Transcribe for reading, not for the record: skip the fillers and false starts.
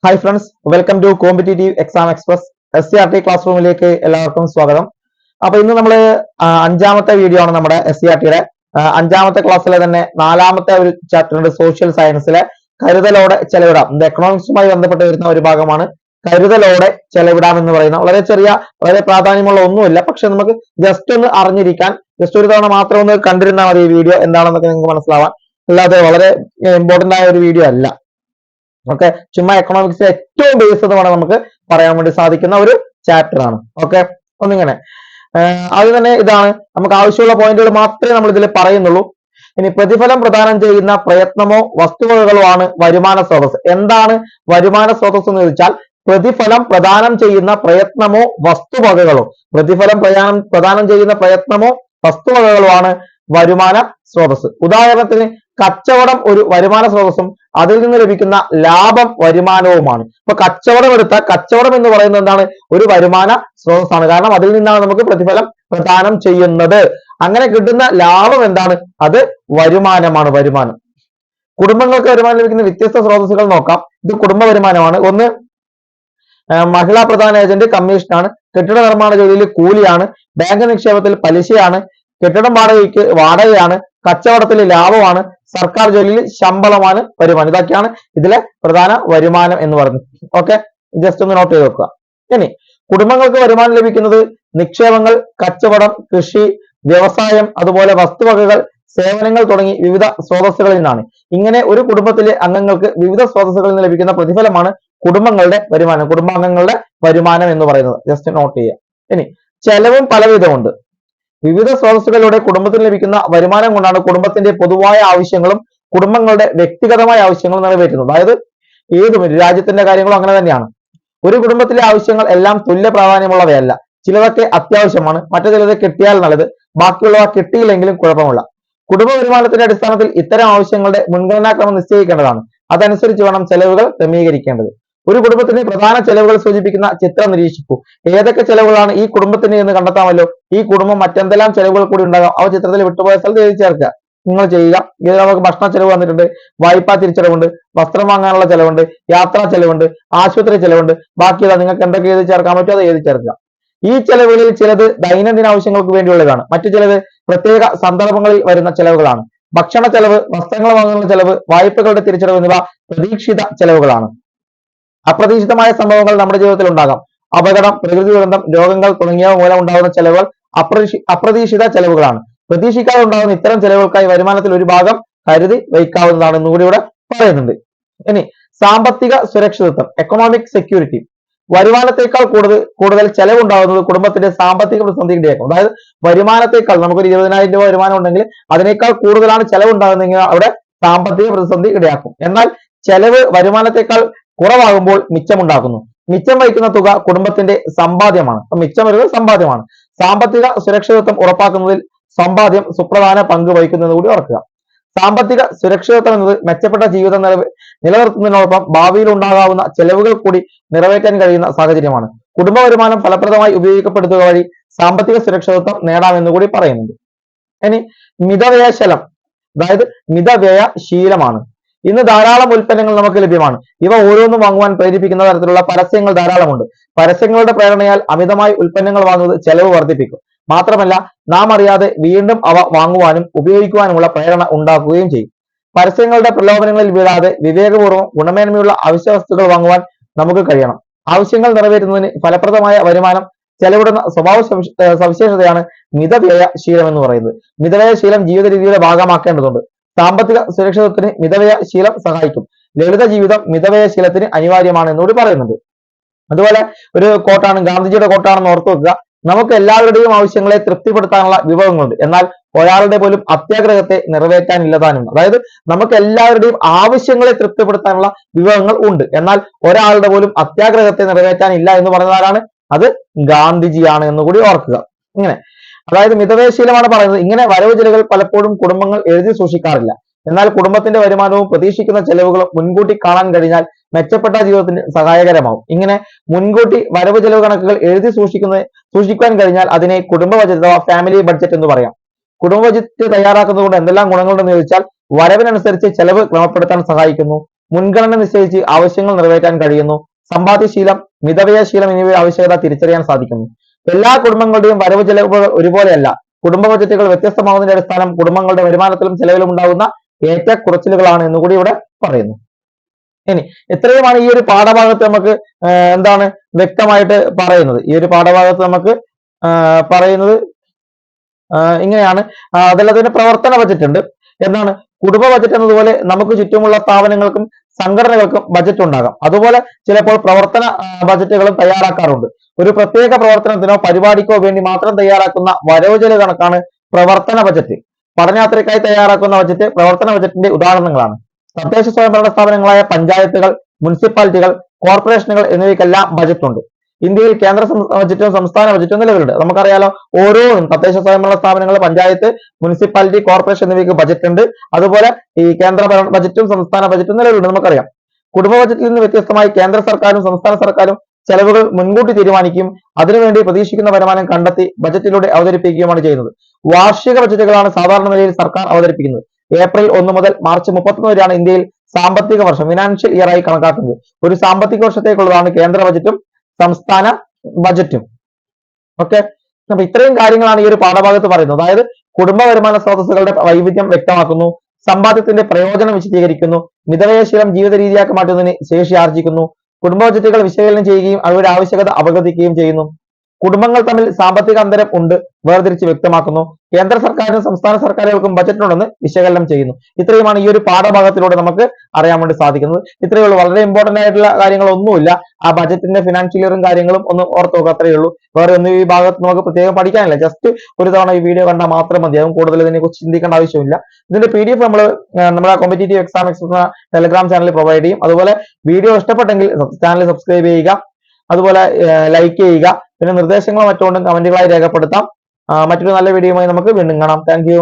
Hi friends, welcome to competitive exam express SCRT class റൂമിലേക്ക് എല്ലാവർക്കും സ്വാഗതം. അപ്പൊ ഇന്ന് നമ്മൾ അഞ്ചാമത്തെ വീഡിയോ ആണ് നമ്മുടെ SCRTയുടെ അഞ്ചാമത്തെ ക്ലാസ്സിലെ തന്നെ നാലാമത്തെ ഒരു ചാപ്റ്റർ സോഷ്യൽ സയൻസിലെ കരുതലോടെ ചെലവിടാം. ഇത് എക്കണോമിക്സുമായി ബന്ധപ്പെട്ട് വരുന്ന ഒരു ഭാഗമാണ്. കരുതലോടെ ചെലവിടാം എന്ന് പറയുന്ന വളരെ ചെറിയ, വളരെ പ്രാധാന്യമുള്ള ഒന്നുമില്ല, പക്ഷെ നമുക്ക് ജസ്റ്റ് ഒന്ന് അറിഞ്ഞിരിക്കാൻ, ജസ്റ്റ് ഒരു തവണ മാത്രം ഒന്ന് കണ്ടിരുന്നാൽ മതി ഈ വീഡിയോ എന്താണെന്നൊക്കെ നിങ്ങൾക്ക് മനസ്സിലാവാൻ. അല്ലാതെ വളരെ ഇമ്പോർട്ടന്റ് ആയ ഒരു വീഡിയോ അല്ല. ഓക്കെ, ചുമ്മാ എക്കണോമിക്സ് ഏറ്റവും ബേസ് എന്ന് വേണം നമുക്ക് പറയാൻ വേണ്ടി സാധിക്കുന്ന ഒരു ചാപ്റ്റർ ആണ്. ഓക്കെ, ഒന്നിങ്ങനെ അത് തന്നെ ഇതാണ്, നമുക്ക് ആവശ്യമുള്ള പോയിന്റുകൾ മാത്രമേ നമ്മൾ ഇതിൽ പറയുന്നുള്ളൂ. ഇനി പ്രതിഫലം പ്രദാനം ചെയ്യുന്ന പ്രയത്നമോ വസ്തുവകകളോ ആണ് വരുമാന സ്രോതസ്. എന്താണ് വരുമാന സ്രോതസ് എന്ന് ചോദിച്ചാൽ, പ്രതിഫലം പ്രദാനം ചെയ്യുന്ന പ്രയത്നമോ വസ്തുവകകളോ, പ്രതിഫലം പ്രദാനം ചെയ്യുന്ന പ്രയത്നമോ വസ്തുവകകളോ ആണ് വരുമാന സ്രോതസ്. ഉദാഹരണത്തിന് കച്ചവടം ഒരു വരുമാന സ്രോതസ്സും അതിൽ നിന്ന് ലഭിക്കുന്ന ലാഭം വരുമാനവുമാണ്. ഇപ്പൊ കച്ചവടം എടുത്താൽ കച്ചവടം എന്ന് പറയുന്നത് എന്താണ്? ഒരു വരുമാന സ്രോതസ്സാണ്. കാരണം അതിൽ നിന്നാണ് നമുക്ക് പ്രതിഫലം പ്രദാനം ചെയ്യുന്നത്. അങ്ങനെ കിട്ടുന്ന ലാഭം എന്താണ്? അത് വരുമാനമാണ്. വരുമാനം. കുടുംബങ്ങൾക്ക് വരുമാനം ലഭിക്കുന്ന വ്യത്യസ്ത സ്രോതസ്സുകൾ നോക്കാം. ഇത് കുടുംബ വരുമാനമാണ്. ഒന്ന്, മഹിളാ പ്രധാന ഏജന്റ് കമ്മീഷനാണ്. കെട്ടിട നിർമ്മാണ ജോലിയിൽ കൂലിയാണ്. ബാങ്ക് നിക്ഷേപത്തിൽ പലിശയാണ്. കെട്ടിടം വാടകയാണ്. കച്ചവടത്തിൽ ലാഭമാണ്. സർക്കാർ ജോലിയിൽ ശമ്പളമാണ് വരുമാനം. ഇതൊക്കെയാണ് ഇതിലെ പ്രധാന വരുമാനം എന്ന് പറയുന്നത്. ഓക്കെ, ജസ്റ്റ് ഒന്ന് നോട്ട് ചെയ്ത് വെക്കുക. ഇനി കുടുംബങ്ങൾക്ക് വരുമാനം ലഭിക്കുന്നത് നിക്ഷേപങ്ങൾ, കച്ചവടം, കൃഷി, വ്യവസായം, അതുപോലെ വസ്തുവകകൾ, സേവനങ്ങൾ തുടങ്ങി വിവിധ സ്രോതസ്സുകളിൽ നിന്നാണ്. ഇങ്ങനെ ഒരു കുടുംബത്തിലെ അംഗങ്ങൾക്ക് വിവിധ സ്രോതസ്സുകളിൽ നിന്ന് ലഭിക്കുന്ന പ്രതിഫലമാണ് കുടുംബങ്ങളുടെ വരുമാനം, കുടുംബാംഗങ്ങളുടെ വരുമാനം എന്ന് പറയുന്നത്. ജസ്റ്റ് നോട്ട് ചെയ്യുക. ഇനി ചെലവും പലവിധമുണ്ട്. വിവിധ സ്രോതസ്സുകളിലൂടെ കുടുംബത്തിന് ലഭിക്കുന്ന വരുമാനം കൊണ്ടാണ് കുടുംബത്തിന്റെ പൊതുവായ ആവശ്യങ്ങളും കുടുംബങ്ങളുടെ വ്യക്തിഗതമായ ആവശ്യങ്ങളും നിറവേറ്റുന്നത്. അതായത് ഏതും രാജ്യത്തിന്റെ കാര്യങ്ങളും അങ്ങനെ തന്നെയാണ്. ഒരു കുടുംബത്തിലെ ആവശ്യങ്ങൾ എല്ലാം തുല്യ പ്രാധാന്യമുള്ളവയല്ല. ചിലതൊക്കെ അത്യാവശ്യമാണ്, മറ്റു ചിലത് കിട്ടിയാൽ നല്ലത്, ബാക്കിയുള്ളവ കിട്ടിയില്ലെങ്കിലും കുഴപ്പമില്ല. കുടുംബ വരുമാനത്തിന്റെ അടിസ്ഥാനത്തിൽ ഇത്തരം ആവശ്യങ്ങളുടെ മുൻഗണനാക്രമം നിശ്ചയിക്കേണ്ടതാണ്. അതനുസരിച്ച് വേണം ചെലവുകൾ ക്രമീകരിക്കേണ്ടത്. ഒരു കുടുംബത്തിന്റെ പ്രധാന ചെലവുകൾ സൂചിപ്പിക്കുന്ന ചിത്രം നിരീക്ഷിക്കൂ. ഏതൊക്കെ ചെലവുകളാണ് ഈ കുടുംബത്തിന് എന്ന് കണ്ടെത്താമല്ലോ. ഈ കുടുംബം മറ്റെന്തെല്ലാം ചെലവുകൾ കൂടി ഉണ്ടാകാം, അവ ചിത്രത്തിൽ വിട്ടുപോയ സ്ഥലത്ത് എഴുതി ചേർക്കുക. നിങ്ങൾ ചെയ്യുക. ഇത് നമുക്ക് ഭക്ഷണ ചെലവ് വന്നിട്ടുണ്ട്, വായ്പാ തിരിച്ചടവുണ്ട്, വസ്ത്രം വാങ്ങാനുള്ള ചെലവുണ്ട്, യാത്രാ ചെലവുണ്ട്, ആശുപത്രി ചെലവുണ്ട്. ബാക്കി നിങ്ങൾക്ക് എന്തൊക്കെ എഴുതി ചേർക്കാൻ പറ്റുമോ അത് എഴുതി ചേർക്കുക. ഈ ചെലവുകളിൽ ചിലത് ദൈനംദിന ആവശ്യങ്ങൾക്ക് വേണ്ടിയുള്ളതാണ്, മറ്റു ചിലത് പ്രത്യേക സന്ദർഭങ്ങളിൽ വരുന്ന ചെലവുകളാണ്. ഭക്ഷണ ചെലവ്, വസ്ത്രങ്ങൾ വാങ്ങുന്ന ചെലവ്, വായ്പകളുടെ തിരിച്ചടവ് എന്നിവ പ്രതീക്ഷിത ചെലവുകളാണ്. അപ്രതീക്ഷിതമായ സംഭവങ്ങൾ നമ്മുടെ ജീവിതത്തിൽ ഉണ്ടാകാം. അപകടം, പ്രകൃതി ദുരന്തം, രോഗങ്ങൾ തുടങ്ങിയവ മൂലം ഉണ്ടാകുന്ന ചെലവുകൾ അപ്രതീക്ഷിത ചെലവുകളാണ്. പ്രതീക്ഷിക്കാതെ ഉണ്ടാകുന്ന ഇത്തരം ചെലവുകൾക്കായി വരുമാനത്തിൽ ഒരു ഭാഗം കരുതി വയ്ക്കാവുന്നതാണെന്ന് കൂടി ഇവിടെ പറയുന്നുണ്ട്. ഇനി സാമ്പത്തിക സുരക്ഷിതത്വം, എക്കണോമിക് സെക്യൂരിറ്റി. വരുമാനത്തെക്കാൾ കൂടുതൽ ചെലവുണ്ടാകുന്നത് കുടുംബത്തിന്റെ സാമ്പത്തിക പ്രതിസന്ധി ഇടയാക്കും. അതായത് വരുമാനത്തെക്കാൾ നമുക്കൊരു 20,000 രൂപ വരുമാനം ഉണ്ടെങ്കിൽ അതിനേക്കാൾ കൂടുതലാണ് ചെലവുണ്ടാകുന്നതെങ്കിൽ അവിടെ സാമ്പത്തിക പ്രതിസന്ധി ഇടയാക്കും. എന്നാൽ ചെലവ് വരുമാനത്തെക്കാൾ കുറവാകുമ്പോൾ മിച്ചമുണ്ടാക്കുന്നു. മിച്ചം വഹിക്കുന്ന തുക കുടുംബത്തിന്റെ സമ്പാദ്യമാണ്. അപ്പൊ മിച്ചം വരുന്നത് സമ്പാദ്യമാണ്. സാമ്പത്തിക സുരക്ഷിതത്വം ഉറപ്പാക്കുന്നതിൽ സമ്പാദ്യം സുപ്രധാന പങ്ക് വഹിക്കുന്നത് കൂടി ഓർക്കുക. സാമ്പത്തിക സുരക്ഷിതത്വം എന്നത് മെച്ചപ്പെട്ട ജീവിതം നിലനിർത്തുന്നതിനോടൊപ്പം ഭാവിയിൽ ഉണ്ടാകാവുന്ന ചെലവുകൾ കൂടി നിറവേറ്റാൻ കഴിയുന്ന സാഹചര്യമാണ്. കുടുംബ വരുമാനം ഫലപ്രദമായി ഉപയോഗിക്കപ്പെടുത്തുക വഴി സാമ്പത്തിക സുരക്ഷിതത്വം നേടാമെന്ന് കൂടി പറയുന്നുണ്ട്. ഇനി മിതവ്യയശീലം, അതായത് മിതവ്യയശീലമാണ്. ഇന്ന് ധാരാളം ഉൽപ്പന്നങ്ങൾ നമുക്ക് ലഭ്യമാണ്. ഇവ ഓരോന്നും വാങ്ങുവാൻ പ്രേരിപ്പിക്കുന്ന തരത്തിലുള്ള പരസ്യങ്ങൾ ധാരാളമുണ്ട്. പരസ്യങ്ങളുടെ പ്രേരണയാൽ അമിതമായി ഉൽപ്പന്നങ്ങൾ വാങ്ങുന്നത് ചെലവ് വർദ്ധിപ്പിക്കും. മാത്രമല്ല നാം അറിയാതെ വീണ്ടും അവ വാങ്ങുവാനും ഉപയോഗിക്കുവാനുമുള്ള പ്രേരണ ഉണ്ടാക്കുകയും ചെയ്യും. പരസ്യങ്ങളുടെ പ്രലോഭനങ്ങളിൽ വീഴാതെ വിവേകപൂർവ്വം ഗുണമേന്മയുള്ള അവശ്യ വസ്തുക്കൾ വാങ്ങുവാൻ നമുക്ക് കഴിയണം. ആവശ്യങ്ങൾ നിറവേറ്റുന്നതിന് ഫലപ്രദമായ വരുമാനം ചെലവിടുന്ന സ്വഭാവ സവിശേഷതയാണ് മിതവ്യയശീലം എന്ന് പറയുന്നത്. മിതവ്യയശീലം ജീവിത രീതിയുടെ ഭാഗമാക്കേണ്ടതുണ്ട്. സാമ്പത്തിക സുരക്ഷിതത്വത്തിന് മിതവ്യയശീലം സഹായിക്കും. ലളിത ജീവിതം മിതവ്യയശീലത്തിന് അനിവാര്യമാണ് എന്നുകൂടി പറയുന്നുണ്ട്. അതുപോലെ ഒരു കോട്ടാണ്, ഗാന്ധിജിയുടെ കോട്ടാണെന്ന് ഓർത്തു വെക്കുക. നമുക്ക് എല്ലാവരുടെയും ആവശ്യങ്ങളെ തൃപ്തിപ്പെടുത്താനുള്ള വിഭവങ്ങളുണ്ട്, എന്നാൽ ഒരാളുടെ പോലും അത്യാഗ്രഹത്തെ നിറവേറ്റാനില്ലതാനും. അതായത് നമുക്ക് എല്ലാവരുടെയും ആവശ്യങ്ങളെ തൃപ്തിപ്പെടുത്താനുള്ള വിഭവങ്ങൾ ഉണ്ട്, എന്നാൽ ഒരാളുടെ പോലും അത്യാഗ്രഹത്തെ നിറവേറ്റാനില്ല എന്ന് പറഞ്ഞാലാണ് അത് ഗാന്ധിജിയാണ് എന്നുകൂടി ഓർക്കുക. ഇങ്ങനെ അതായത് മിതവ്യയശീലമാണ് പറയുന്നത്. ഇങ്ങനെ വരവ് ചെലവുകൾ പലപ്പോഴും കുടുംബങ്ങൾ എഴുതി സൂക്ഷിക്കാറില്ല. എന്നാൽ കുടുംബത്തിന്റെ വരുമാനവും പ്രതീക്ഷിക്കുന്ന ചെലവുകളും മുൻകൂട്ടി കാണാൻ കഴിഞ്ഞാൽ മെച്ചപ്പെട്ട ജീവിതത്തിന് സഹായകരമാവും. ഇങ്ങനെ മുൻകൂട്ടി വരവ് ചെലവ് കണക്കുകൾ എഴുതി സൂക്ഷിക്കാൻ കഴിഞ്ഞാൽ അതിനെ കുടുംബ ബജറ്റ് അഥവാ ഫാമിലി ബഡ്ജറ്റ് എന്ന് പറയാം. കുടുംബ ബജറ്റ് തയ്യാറാക്കുന്നതുകൊണ്ട് എന്തെല്ലാം ഗുണങ്ങളുണ്ടെന്ന് ചോദിച്ചാൽ, വരവിനനുസരിച്ച് ചെലവ് ക്രമപ്പെടുത്താൻ സഹായിക്കുന്നു. മുൻഗണന നിശ്ചയിച്ച് ആവശ്യങ്ങൾ നിറവേറ്റാൻ കഴിയുന്നു. സമ്പാദ്യശീലം, മിതവ്യയശീലം എന്നിവയുടെ ആവശ്യകത തിരിച്ചറിയാൻ സാധിക്കുന്നു. എല്ലാ കുടുംബങ്ങളുടെയും വരവ് ചെലവുകൾ ഒരുപോലെയല്ല. കുടുംബ ബജറ്റുകൾ വ്യത്യസ്തമാകുന്നതിന്റെ അടിസ്ഥാനം കുടുംബങ്ങളുടെ വരുമാനത്തിലും ചെലവിലും ഉണ്ടാകുന്ന ഏറ്റക്കുറച്ചിലുകളാണ് എന്നുകൂടി ഇവിടെ പറയുന്നു. ഇനി ഇത്രയുമാണ് ഈ ഒരു പാഠഭാഗത്ത് നമുക്ക് എന്താണ് വ്യക്തമായിട്ട് പറയുന്നത്. ഈ ഒരു പാഠഭാഗത്ത് നമുക്ക് പറയുന്നത് ഇങ്ങനെയാണ്. അതല്ലാതെ തന്നെ പ്രവർത്തന ബജറ്റ് ഉണ്ട്. എന്താണ് കുടുംബ ബജറ്റ് എന്നതുപോലെ നമുക്ക് ചുറ്റുമുള്ള സ്ഥാപനങ്ങൾക്കും സംഘടനകൾക്കും ബജറ്റ് ഉണ്ടാകാം. അതുപോലെ ചിലപ്പോൾ പ്രവർത്തന ബജറ്റുകളും തയ്യാറാക്കാറുണ്ട്. ഒരു പ്രത്യേക പ്രവർത്തനത്തിനോ പരിപാടിക്കോ വേണ്ടി മാത്രം തയ്യാറാക്കുന്ന വരവ് ചെലവ് കണക്കാണ് പ്രവർത്തന ബജറ്റ്. പഠനയാത്രയ്ക്കായി തയ്യാറാക്കുന്ന ബജറ്റ് പ്രവർത്തന ബജറ്റിന്റെ ഉദാഹരണങ്ങളാണ്. തദ്ദേശ സ്വയംഭരണ സ്ഥാപനങ്ങളായ പഞ്ചായത്തുകൾ, മുനിസിപ്പാലിറ്റികൾ, കോർപ്പറേഷനുകൾ എന്നിവയ്ക്കെല്ലാം ബജറ്റ് ഉണ്ട്. ഇന്ത്യയിൽ കേന്ദ്ര ബജറ്റും സംസ്ഥാന ബജറ്റും നിലവിലുണ്ട്. നമുക്കറിയാലോ, ഓരോന്നും തദ്ദേശ സ്വയംഭരണ സ്ഥാപനങ്ങൾ, പഞ്ചായത്ത്, മുനിസിപ്പാലിറ്റി, കോർപ്പറേഷൻ എന്നിവയ്ക്ക് ബജറ്റ് ഉണ്ട്. അതുപോലെ ഈ കേന്ദ്ര ബജറ്റും സംസ്ഥാന ബജറ്റും നിലവിലുണ്ട്. നമുക്കറിയാം. കുടുംബ ബജറ്റിൽ നിന്ന് വ്യത്യസ്തമായി കേന്ദ്ര സർക്കാരും സംസ്ഥാന സർക്കാരും ചെലവുകൾ മുൻകൂട്ടി തീരുമാനിക്കുകയും അതിനുവേണ്ടി പ്രതീക്ഷിക്കുന്ന വരുമാനം കണ്ടെത്തി ബജറ്റിലൂടെ അവതരിപ്പിക്കുകയുമാണ് ചെയ്യുന്നത്. വാർഷിക ബജറ്റുകളാണ് സാധാരണ നിലയിൽ സർക്കാർ അവതരിപ്പിക്കുന്നത്. ഏപ്രിൽ 1 മുതൽ മാർച്ച് 31 വരെയാണ് ഇന്ത്യയിൽ സാമ്പത്തിക വർഷം, ഫിനാൻഷ്യൽ ഇയർ ആയി കണക്കാക്കുന്നത്. ഒരു സാമ്പത്തിക വർഷത്തേക്കുള്ളതാണ് കേന്ദ്ര ബജറ്റും സംസ്ഥാന ബജറ്റും. ഓക്കെ, അപ്പൊ ഇത്രയും കാര്യങ്ങളാണ് ഈ ഒരു പാഠഭാഗത്ത് പറയുന്നത്. അതായത് കുടുംബ വരുമാന സ്രോതസ്സുകളുടെ വൈവിധ്യം വ്യക്തമാക്കുന്നു, സമ്പാദ്യത്തിന്റെ പ്രയോജനം വിശദീകരിക്കുന്നു, മിതവ്യയശീലം ജീവിത രീതിയാക്കി മാറ്റുന്നതിന് ശേഷി ആർജിക്കുന്നു, കുടുംബ ബജറ്റുകൾ വിശകലനം ചെയ്യുകയും അവയുടെ ആവശ്യകത അവഗണിക്കുകയും ചെയ്യുന്നു. കുടുംബങ്ങൾ തമ്മിൽ സാമ്പത്തിക അന്തരം ഉണ്ട് വേർതിരിച്ച് വ്യക്തമാക്കുന്നു. കേന്ദ്ര സർക്കാരിനും സംസ്ഥാന സർക്കാരുകൾക്കും ബജറ്റ് ഉണ്ടെന്ന് വിശകലനം ചെയ്യുന്നു. ഇത്രയുമാണ് ഈ ഒരു പാഠഭാഗത്തിലൂടെ നമുക്ക് അറിയാൻ വേണ്ടി സാധിക്കുന്നത്. ഇത്രയേ ഉള്ളൂ. വളരെ ഇമ്പോർട്ടന്റ് ആയിട്ടുള്ള കാര്യങ്ങളൊന്നുമില്ല. ആ ബജറ്റിന്റെ ഫിനാൻഷ്യൽ ഇയറും കാര്യങ്ങളും ഒന്ന് ഓർത്ത് നോക്കുക, അത്രയേ ഉള്ളൂ. വേറെ ഒന്നും ഈ ഭാഗത്ത് നമുക്ക് പ്രത്യേകം പഠിക്കാനില്ല. ജസ്റ്റ് ഒരു തവണ ഈ വീഡിയോ കണ്ടാൽ മാത്രം മതിയാകും. കൂടുതൽ ഇതിനെക്കുറിച്ച് ചിന്തിക്കേണ്ട ആവശ്യമില്ല. ഇതിന്റെ PDF നമ്മൾ നമ്മുടെ കോമ്പറ്റേറ്റീവ് എക്സാം എക്സ്പ്രസ് ടെലിഗ്രാം ചാനലിൽ പ്രൊവൈഡ് ചെയ്യും. അതുപോലെ വീഡിയോ ഇഷ്ടപ്പെട്ടെങ്കിൽ ചാനൽ സബ്സ്ക്രൈബ് ചെയ്യുക, അതുപോലെ ലൈക്ക് ചെയ്യുക. പിന്നെ നിർദ്ദേശങ്ങളോ മറ്റോ കമന്റുകളായി രേഖപ്പെടുത്താം. മറ്റൊരു നല്ല വീഡിയോയുമായി നമുക്ക് വീണ്ടും കാണാം. Thank you.